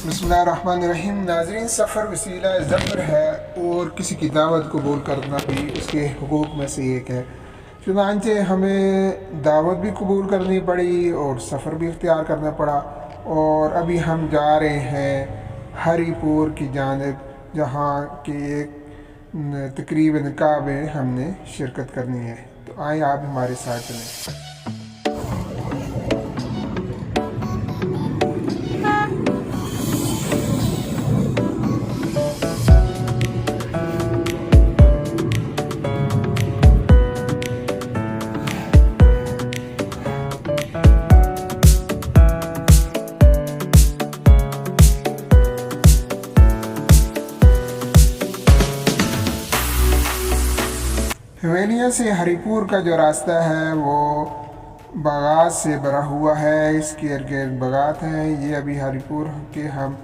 बिस्मिल्लाहिर्रहमानिर्रहीम। नाज़रीन, सफ़र वसीला ज़फ़र है और किसी की दावत कबूल करना भी उसके हुकूक में से एक है। चुनांचे हमें दावत भी कबूल करनी पड़ी और सफ़र भी इख्तियार करना पड़ा, और अभी हम जा रहे हैं हरीपुर की जानिब, जहाँ की एक तकरीब निकाह में हमने शिरकत करनी है। तो आए आप हमारे साथ चलें। हवेलिया से हरीपुर का जो रास्ता है वो बागात से भरा हुआ है। इसके इर्द गिर्द बागात हैं। ये अभी हरीपुर के हम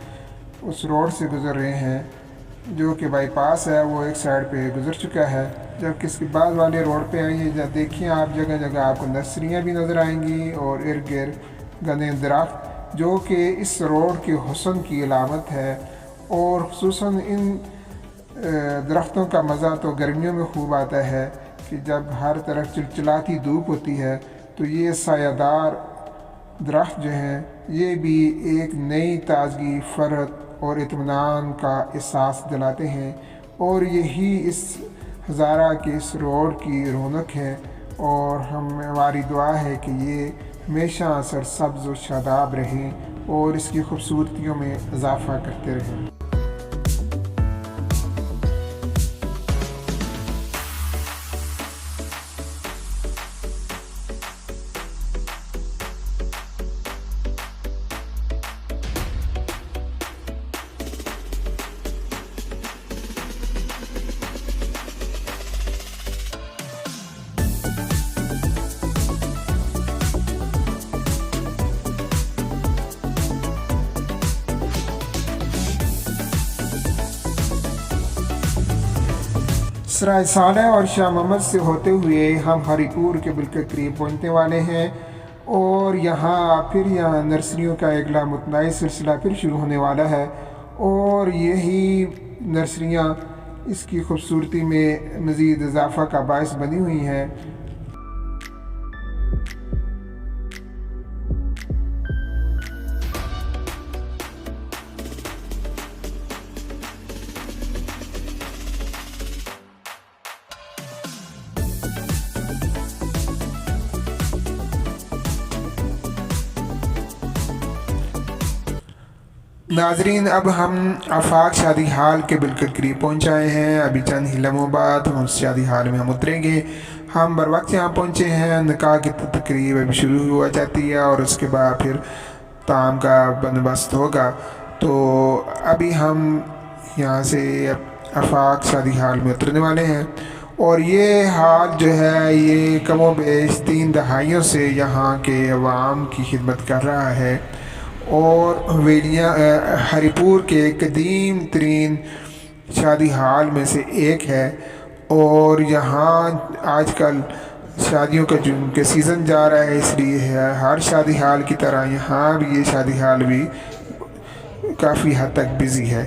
उस रोड से गुज़र रहे हैं जो कि बाईपास है, वो एक साइड पे गुज़र चुका है। जबकि इसके बाद वाले रोड पे आइए, जब देखिए आप जगह जगह आपको नर्सरियाँ भी नज़र आएंगी और इर्द गिर्द घने दरख्त, जो कि इस रोड के हुस्न की अलामत है। और खुसूसन इन दरख्तों का मज़ा तो गर्मियों में खूब आता है कि जब हर तरफ चिलचिलाती धूप होती है, तो ये सायादार दरख्त जो हैं ये भी एक नई ताजगी, फ़रहत और इत्मीनान का एहसास दिलाते हैं। और यही इस हज़ारा के इस रोड की रौनक है। और हमारी दुआ है कि ये हमेशा सरसब्ज़ व शादाब रहें और इसकी खूबसूरतियों में इजाफ़ा करते रहें। सराय सालह और शाह मोहम्मद से होते हुए हम हरीपुर के बिल्कुल करीब पहुँचने वाले हैं। और यहाँ नर्सरियों का एक लामुतनाई सिलसिला फिर शुरू होने वाला है। और यही नर्सरियाँ इसकी खूबसूरती में मज़ीद इजाफ़ा का बायस बनी हुई हैं। नाजरीन, अब हम आफाक शादी हाल के बिल्कुल करीब पहुँच आए हैं। अभी चंद ही लम्हों बाद हम उस शादी हाल में हम उतरेंगे। हम बर वक्त यहाँ पहुँचे हैं। निकाह की तकरीब अभी शुरू हुआ जाती है और उसके बाद फिर ताम का बंदोबस्त होगा। तो अभी हम यहाँ से आफाक शादी हाल में उतरने वाले हैं। और ये हाल जो है ये कमो बेश 3 दहाइयों से यहाँ के अवाम की खिदमत कर रहा है। और हवेलियाँ हरीपुर के कदीम तरीन शादी हाल में से एक है। और यहाँ आजकल शादियों का जो सीज़न जा रहा है, इसलिए है हर शादी हाल की तरह यहाँ भी ये शादी हाल भी काफ़ी हद तक बिज़ी है।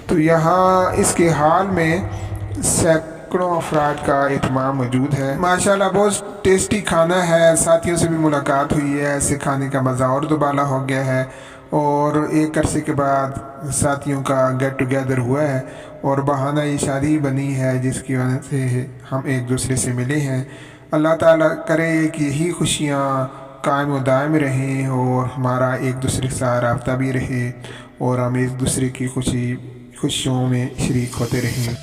तो यहाँ इसके हाल में सैकड़ों अफराद का एहतमाम मौजूद है। माशाल्लाह बहुत टेस्टी खाना है। साथियों से भी मुलाकात हुई है, ऐसे खाने का मज़ा और दोबारा हो गया है। और एक अरसे के बाद साथियों का गेट टुगेदर हुआ है और बहाना ये शादी बनी है जिसकी वजह से हम एक दूसरे से मिले हैं। अल्लाह ताला करे कि यही खुशियाँ कायम व दायम रहें और हमारा एक दूसरे के साथ रब्ता भी रहे और हम एक दूसरे की खुशियों में शरीक होते रहें।